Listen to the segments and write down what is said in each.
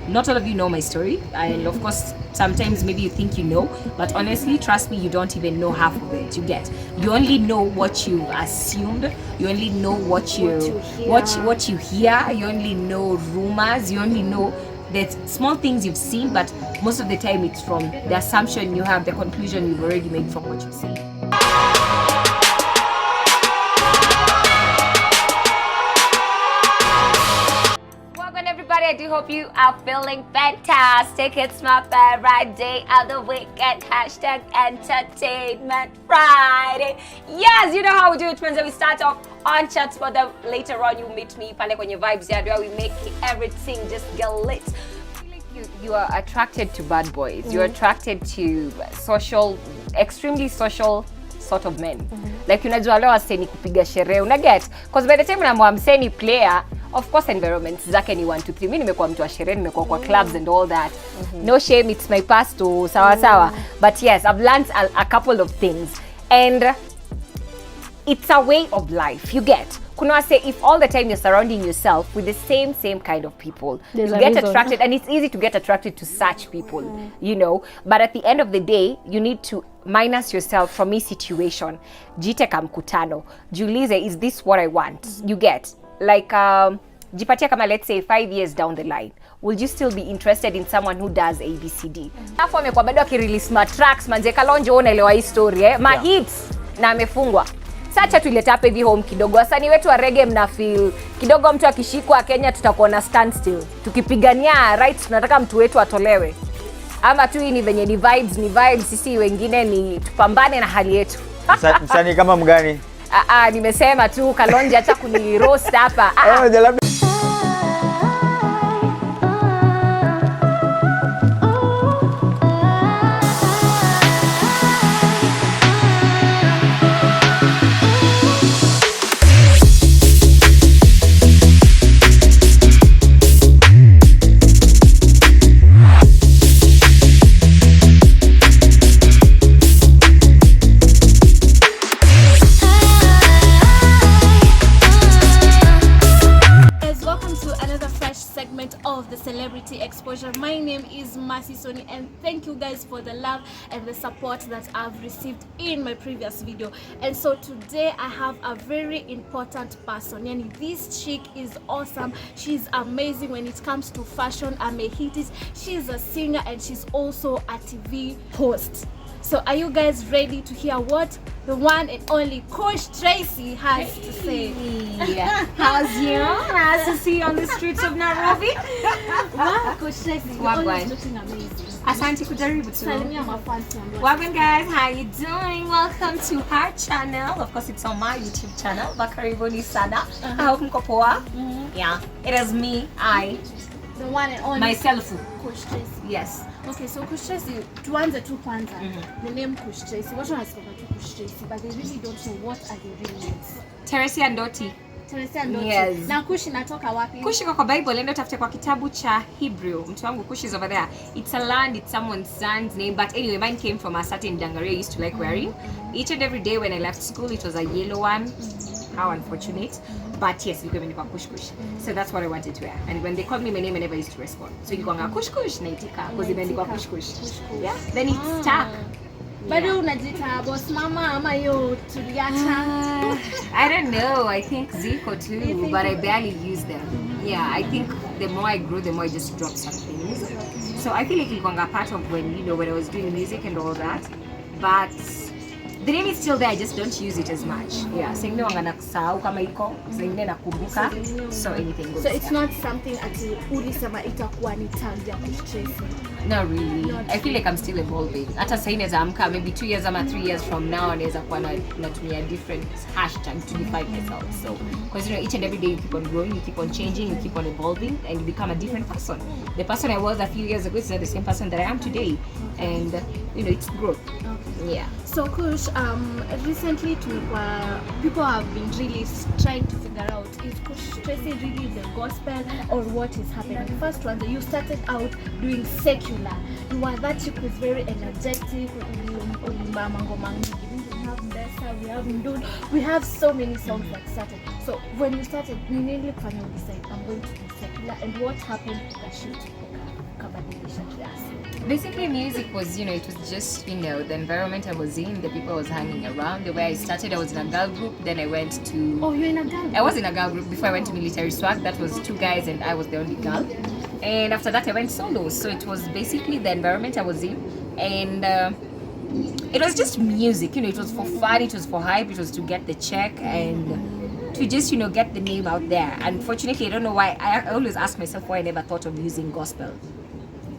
not all of you know my story, and of course sometimes maybe you think you know, but honestly, trust me, you don't even know half of it. You get, you only know what you assumed, you only know what you hear, you only know rumors, you only know the small things you've seen, but most of the time it's from the assumption you have, the conclusion you've already made from what you've seen. I do hope you are feeling fantastic. It's my favorite day of the weekend. Hashtag Entertainment Friday. Yes, you know how we do it, friends. We start off on chats, but then later on you meet me pale kwenye vibes here where we make everything just get lit. You are attracted to bad boys. You're attracted to social, extremely social sort of men. Like unajua leo aseni kupiga sherehe, unaget? Because by the time unamwa mseni player, of course environments zake ni 1 2 3. Mimi nimekuwa mtu wa sherehe, nimekuwa kwa clubs and all that. No shame, it's my past to sawa. But yes, I've learned a couple of things, and it's a way of life. You get, kuna say if all the time you're surrounding yourself with the same kind of people, you get attracted, and it's easy to get attracted to such people, you know. But at the end of the day, you need to minus yourself from this situation. Jite kamkutano, jiulize, is this what I want? You get, like jipatia kama let's say 5 years down the line, will you still be interested in someone who does ABCD? Alafu amekuwa bado akirelease ma tracks manze kalonjo, unaelewa hii story ma hits na amefungwa. Sacha tuleta hapa hivi home kidogo. Wasanii wetu wa reggae mna feel kidogo mtu akishikwa Kenya tutakuwa na standstill. Tukipigania rights tunataka mtu wetu atolewe. Ama tu ni venye ni vibes, sisi wengine ni tupambane na hali yetu. Msanii kama mgani? Nimesema tu Kalonji acha kuni roast hapa. of the celebrity exposure. My name is Mercy Soni, and thank you guys for the love and the support that I've received in my previous video. And so today I have a very important person. Yani, this chick is awesome. She's amazing when it comes to fashion. I may hit it. She's a singer and she's also a TV host. So are you guys ready to hear what the one and only Kush Tracey has to say? How's you? Nice to see you on the streets of Nairobi. Wow, Kush Tracey, you're always looking amazing. Asante kujaribu tu. Salimia mafansi. Welcome guys, how you doing? Welcome to her channel. Of course it's on my YouTube channel, Bakaribuni Sana. I hope mko poa. Yeah, it is me, the one and only myself, Kush Tracey. Yes. Okay, so Kush Tracey, tuanze tu kwanza. The name Kush Tracey. Watu wanasema tu Kush Tracey, but they really don't know what are the real names. Teresia Ndoti. Teresia Ndoti. Yes. Na Kush inatoka wapi? Kush iko kwa Bible, enda tafute kwa kitabu cha Hebrew. Mtu wangu Kush is over there. It's a land, it's someone's son's name, but anyway, mine came from a certain dangaria I used to like wearing. Each and every day when I left school, it was a yellow one. How unfortunate. But yes, ilikuwa imeandikwa Kush Kush. So that's what I wanted to wear. And when they called me my name, I never used to respond. So ilikuwa Kush Kush naitika because imeandikwa Kush Kush. Yeah. Then it stuck. Bado unajita boss mama ama yo tuliacha? I don't know. I think Zico too, but I barely use them. Yeah, I think the more I grow, the more I just drop some things. So I feel like ilikuwa part of when, you know, when I was doing music and all that. But the name is still there, I just don't use it as much. Yeah, so anything goes. So it's not something ati ulisema itakuwa ni tag ya Kush Tracey. Not really. I feel like I'm still evolving. Hata sasa inaweza amka maybe 2 years ama 3 years from now naweza kuwa natumia different hashtag to define myself. So because you know each and every day you keep on growing, you keep on changing, you keep on evolving, and you become a different person. The person I was a few years ago is not the same person that I am today, and you know it's growth. Okay. Yeah. So Kush, recently people have been really trying to figure out, is Kush Tracey really the gospel or what is happening? First one, you started out doing secular. You were that chick who's very energetic. We have Mbesa, we have Ndun, we have so many songs that started. So when you started, you nearly finally decide I'm going to do secular, and what happened to the shoot? Basically, music was, it was just, the environment I was in, the people I was hanging around. The way I started, I was in a girl group. Then I went to... Oh, you're in a girl group? I was in a girl group before I went to military swag. That was 2 guys and I was the only girl. And after that, I went solo. So it was basically the environment I was in. And it was just music, it was for fun, it was for hype, it was to get the check and to just, get the name out there. Unfortunately, I don't know why. I always ask myself why I never thought of using gospel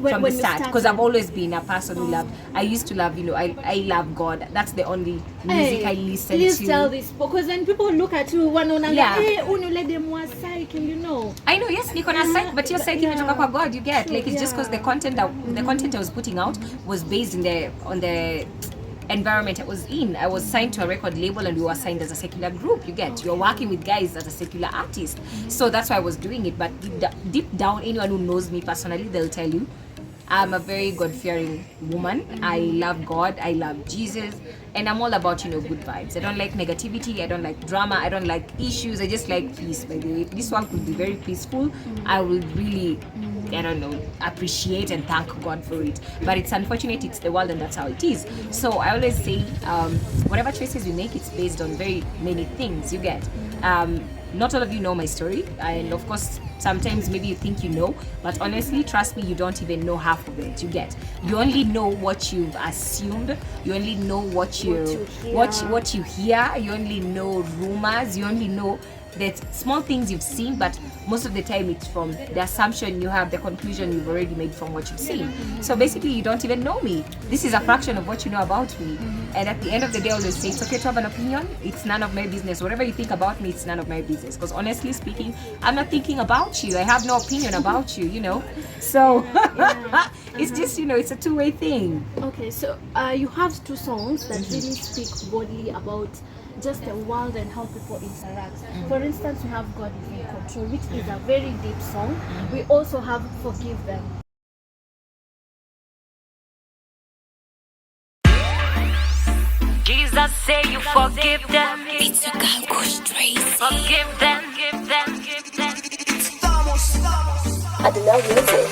from the start, because I've always been a person who loved. I used to love, I love God. That's the only music I listen to. Please tell this, because when people look at you, one on hey, let them was psych, and I know, yes, you're gonna psych, but your psych imetoka kwa God, you get. Like it's just because the content I was putting out was based on the environment I was in. I was signed to a record label and we were signed as a secular group, you get. You're working with guys as a secular artist. So that's why I was doing it. But deep down, anyone who knows me personally, they'll tell you I'm a very God-fearing woman. I love God, I love Jesus, and I'm all about, good vibes. I don't like negativity, I don't like drama, I don't like issues, I just like peace. By the way, if this one could be very peaceful, I would really, appreciate and thank God for it. But it's unfortunate, it's the world and that's how it is. So I always say, whatever choices we make, it's based on very many things, you get. Not all of you know my story, and of course sometimes maybe you think you know, but honestly, trust me, you don't even know half of it, you get. You only know what you've assumed, you only know what you hear, you only know rumors, you only know that small things you've seen, but most of the time it's from the assumption you have, the conclusion you've already made from what you've seen. So basically you don't even know me. This is a fraction of what you know about me. And at the end of the day, I always say it's okay to have an opinion, it's none of my business. Whatever you think about me, it's none of my business. Because honestly speaking, I'm not thinking about you, I have no opinion about you, So it's just, it's a two-way thing. Okay, so you have 2 songs that really speak boldly about just the world and how people interact. For instance, we have God is in Control, which is a very deep song. We also have Forgive Them. Jesus say you forgive them. It's your girl Kush Tracey. Forgive them, give them, give them. I do love music.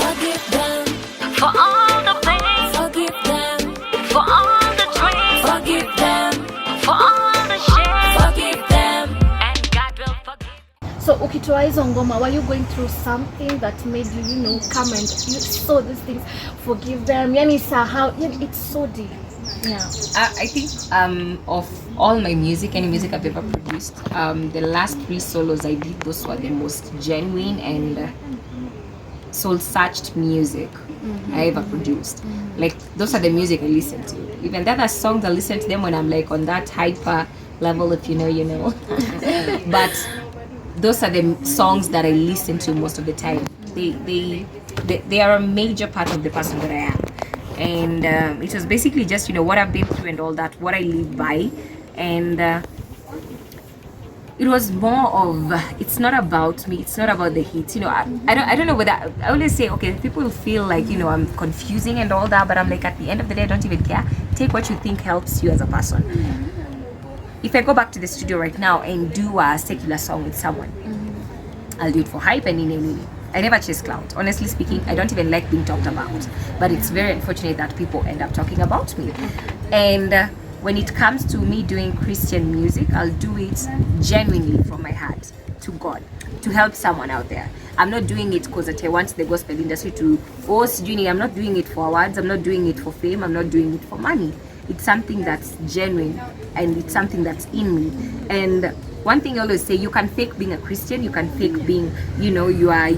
Forgive them for all the pain. Forgive them for all the drain. Forgive them for all the shame. Forgive them and God will forgive. So ukitoa hizo ngoma, were you going through something that made you, come and you saw these things? Forgive them. Yani sahau. Yani it's so deep. Yeah. I think of all my music, any music I've ever produced, the last 3 solos I did, those were the most genuine and soul-searched music I ever produced. Like those are the music I listen to. Even the other songs I listen to them when I'm like on that hyper level, if you know, you know. But those are the songs that I listen to most of the time. They are a major part of the person that I am. And it was basically just, what I've been through and all that, what I live by. And it was more of, it's not about me, it's not about the hits. I don't know whether, I always say, okay, people feel like, I'm confusing and all that, but I'm like, at the end of the day, I don't even care. Take what you think helps you as a person. If I go back to the studio right now and do a secular song with someone, I'll do it for hype and I never chase clout. Honestly speaking, I don't even like being talked about. But it's very unfortunate that people end up talking about me. And when it comes to me doing Christian music, I'll do it genuinely from my heart to God, to help someone out there. I'm not doing it because I want the gospel industry to, I'm not doing it for awards, I'm not doing it for fame, I'm not doing it for money. It's something that's genuine and it's something that's in me. And one thing I always say, you can fake being a Christian, you can fake being, you are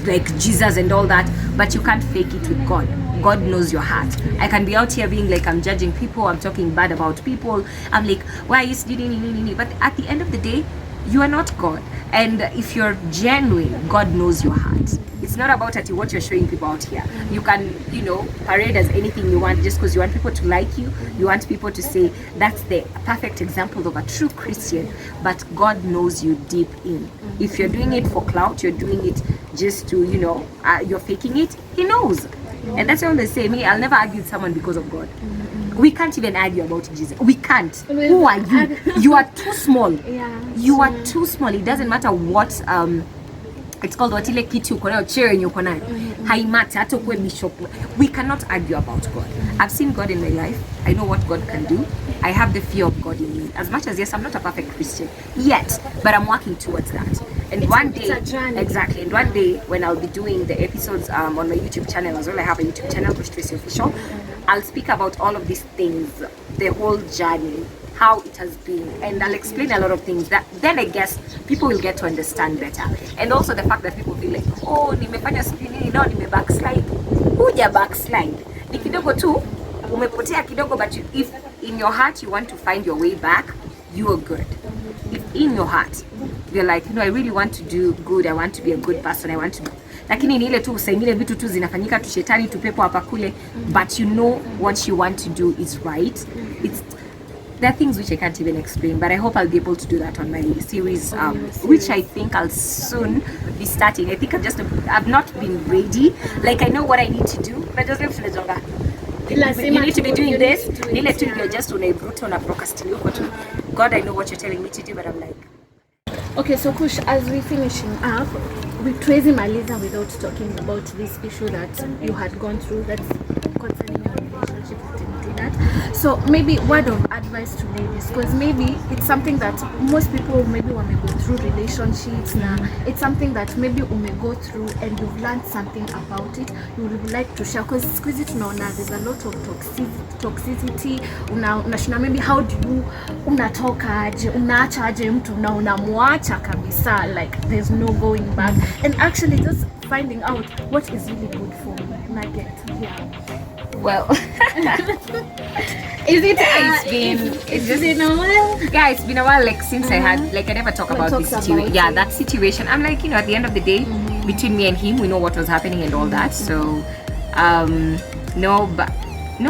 like Jesus and all that, but you can't fake it with God. God knows your heart. I can be out here being like, I'm judging people, I'm talking bad about people, I'm like, why are you studying? But at the end of the day, you are not God. And if you're genuine, God knows your heart. It's not about what you're showing people out here. You can, parade as anything you want just because you want people to like you. You want people to say, that's the perfect example of a true Christian. But God knows you deep in. If you're doing it for clout, you're doing it just to, you're faking it, He knows. And that's why I always say, I'll never argue with someone because of God. We can't even argue about Jesus. We can't. Who are you? You are too small. You are too small. It doesn't matter what it's called what ile kitu uko nayo, chair yenye uko nayo haimata hata ukwe bishop. We cannot argue about God. I've seen God in my life. I know what God can do. I have the fear of God in me. As much as, yes, I'm not a perfect Christian yet, but I'm working towards that. And one day, exactly, and one day when I'll be doing the episodes on my YouTube channel as well, I have a YouTube channel, Kush Tracey Official, I'll speak about all of these things, the whole journey, how it has been, and I'll explain a lot of things that then I guess people will get to understand better. And also the fact that people feel like, oh, nimefanya sijui no, nime backslide. Huja backslide. Ni kidogo tu, umepotea kidogo, but if in your heart you want to find your way back, you are good. If in your heart you're like, I really want to do good, I want to be a good person, I want to do, lakini ni ile tu usaimile vitu tu zinafanyika tu shetani tu pepo hapa kule, but you know what you want to do is right. There are things which I can't even explain, but I hope I'll be able to do that on my series, which I think I'll soon be starting. I think I've not been ready. Like, I know what I need to do, but just you need to be doing this. You're just on a brutal on a procrastination. God, I know what you're telling me to do, but I'm like. Okay, so Kush, as we finishing up, we Tracy Maliza without talking about this issue that you had gone through, that's concerning your relationship with that. So maybe word of advice to ladies, because maybe it's something that most people maybe when they go through relationships now, it's something that maybe you may go through and you've learned something about it, you would like to share, because there's a lot of toxicity. Unashina maybe how do you unatoka aje, unaacha aje mtu na unamwacha kabisa, like there's no going back, and actually just finding out what is really good for me. Nugget, yeah. Well, it's been a while. Yeah, it's been a while. Like since I had, like I never talk about this situation. Yeah, that situation. I'm like, at the end of the day, between me and him, we know what was happening and all that. So, no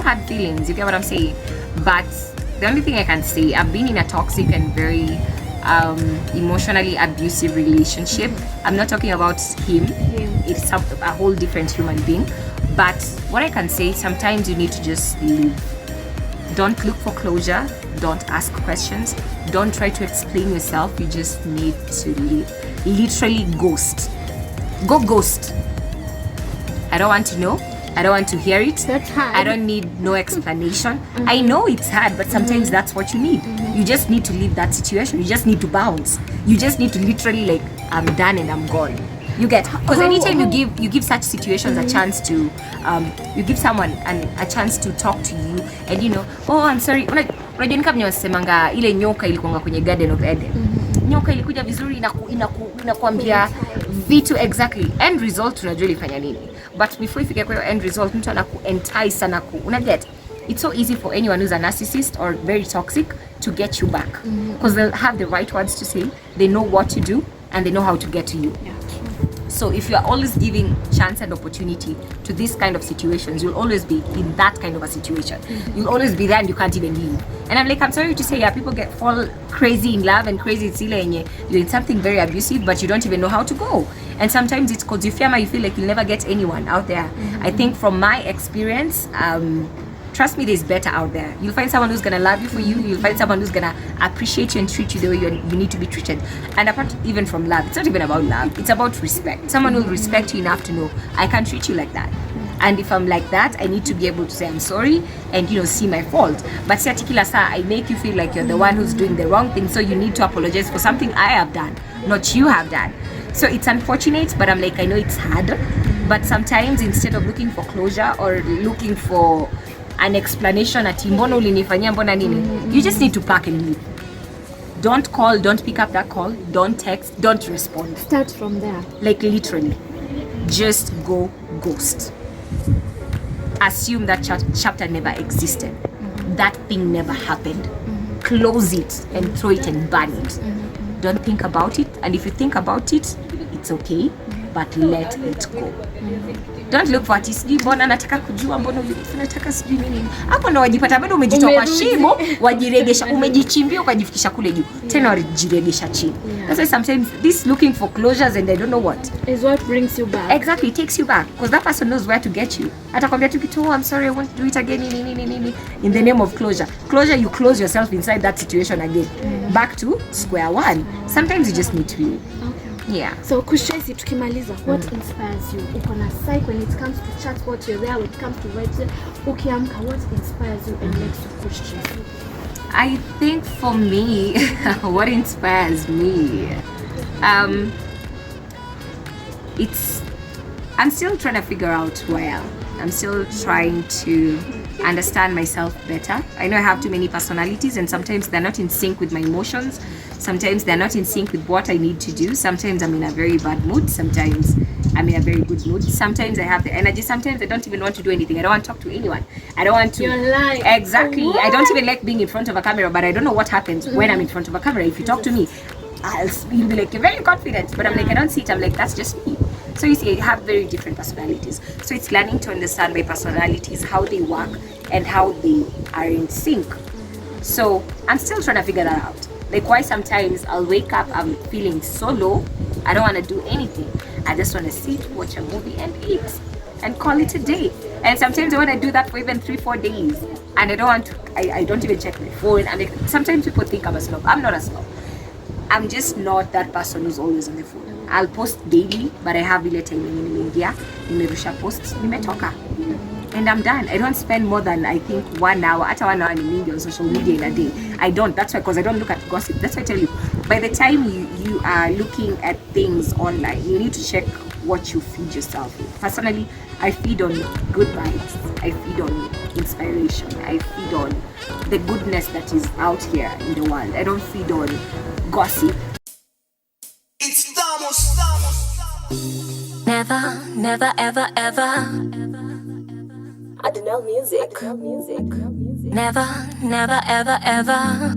hard feelings. You get what I'm saying? But the only thing I can say, I've been in a toxic and very emotionally abusive relationship. I'm not talking about him. It's a whole different human being. But what I can say, sometimes you need to just leave. Don't look for closure. Don't ask questions. Don't try to explain yourself. You just need to leave. Literally ghost. Go ghost. I don't want to know. I don't want to hear it. That's hard. I don't need no explanation. I know it's hard, but sometimes that's what you need. You just need to leave that situation. You just need to bounce. You just need to literally like, I'm done and I'm gone. You get, because anytime you give such situations a chance to you give someone a chance to talk to you, and oh, I'm sorry, unajua ni kama niwasemanga ile nyoka ilikuwa kwenye Garden of Eden. Nyoka ilikuja vizuri inakuambia vitu exactly end result tunajua ilifanya nini, but before ifike kwa end result mtu anaku-entice unaget. It's so easy for anyone who's a narcissist or very toxic to get you back, because they'll have the right words to say, they know what to do, and they know how to get to you. So if you are always giving chance and opportunity to this kind of situations, you'll always be in that kind of a situation. You'll always be there and you can't even leave. And I'm like, I'm sorry to say, yeah, people fall crazy in love and crazy in you're in something very abusive, but you don't even know how to go. And sometimes it's because you feel like you'll never get anyone out there. I think from my experience, trust me, there's better out there. You'll find someone who's gonna love you for you. You'll find someone who's gonna appreciate you and treat you the way you need to be treated. And apart even from love, it's not even about love. It's about respect. Someone will respect you enough to know, I can't treat you like that. And if I'm like that, I need to be able to say I'm sorry and see my fault. But kila saa, I make you feel like you're the one who's doing the wrong thing, so you need to apologize for something I have done, not you have done. So it's unfortunate, but I'm like, I know it's hard. But sometimes instead of looking for closure or looking for an explanation ati mbona ulinifanyia mbona nini, you just need to pack and leave. Don't call, don't pick up that call, don't text, don't respond. Start from there. Like literally, just go ghost. Assume that chapter never existed. That thing never happened. Close it and throw it and burn it. Don't think about it, and if you think about it, it's okay, but let it go. Don't look for it. Mbona nataka kujua, mbona unataka sijui nini. Hapo ndo wajipata bado umejitoa kwa shimo, wajiregesha, umejichimbia ukajifikisha kule juu. Tena wajiregesha chini. That's why sometimes this looking for closures and I don't know what is what brings you back. Exactly, it takes you back, because that person knows where to get you. Atakwambia tu kitu, I'm sorry, I won't do it again, in the name of closure. Closure, you close yourself inside that situation again. Back to square one. Sometimes you just need to leave. Yeah. So Kush Tracey, tukimaliza, what inspires you? Uko na psych when it comes to chat, what you're there when it comes to writing. Ukiamka, what inspires you and makes you Kush Tracey? I think for me, what inspires me, I'm still trying to figure out who I am. I'm still trying to understand myself better. I know I have too many personalities, and sometimes they're not in sync with my emotions. Sometimes they're not in sync with what I need to do. Sometimes I'm in a very bad mood. Sometimes I'm in a very good mood. Sometimes I have the energy. Sometimes I don't even want to do anything. I don't want to talk to anyone. I don't want to. You're lying. Exactly. What? I don't even like being in front of a camera, but I don't know what happens when I'm in front of a camera. If you talk to me, you'll be like, you're very confident, but I'm like, I don't see it. I'm like, that's just me. So you see, I have very different personalities. So it's learning to understand my personalities, how they work, and how they are in sync. So I'm still trying to figure that out. Like, why sometimes I'll wake up, I'm feeling so low, I don't want to do anything. I just want to sit, watch a movie, and eat, and call it a day. And sometimes I want to do that for even 3-4 days, and I don't want to. I don't even check my phone. I'm like, sometimes people think I'm a snob. I'm not a snob. I'm just not that person who's always on the phone. I'll post daily, but I have ile time yenye nimeingia, nimerusha post, nimetoka. And I'm done. I don't spend more than, I think, 1 hour, hata 1 hour ni mingi on social media in a day. I don't. That's why, because I don't look at gossip. That's why I tell you, by the time you are looking at things online, you need to check what you feed yourself with. Personally, I feed on good vibes. I feed on inspiration. I feed on the goodness that is out here in the world. I don't feed on gossip. Never, never, ever, ever. Adonal Music. Never, never, ever, ever.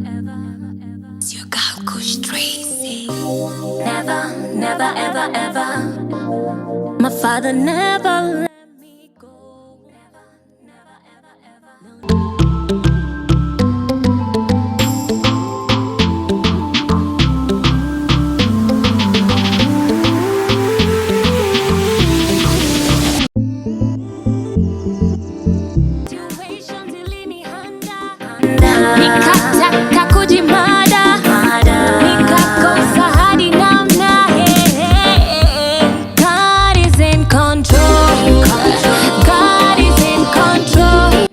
It's your girl, Kush Tracey. Never, never, ever, ever. My father never let me go. Never, never, ever, ever. Nikataka kujimada, nikakosa hadi namna. God is in control. God is in control.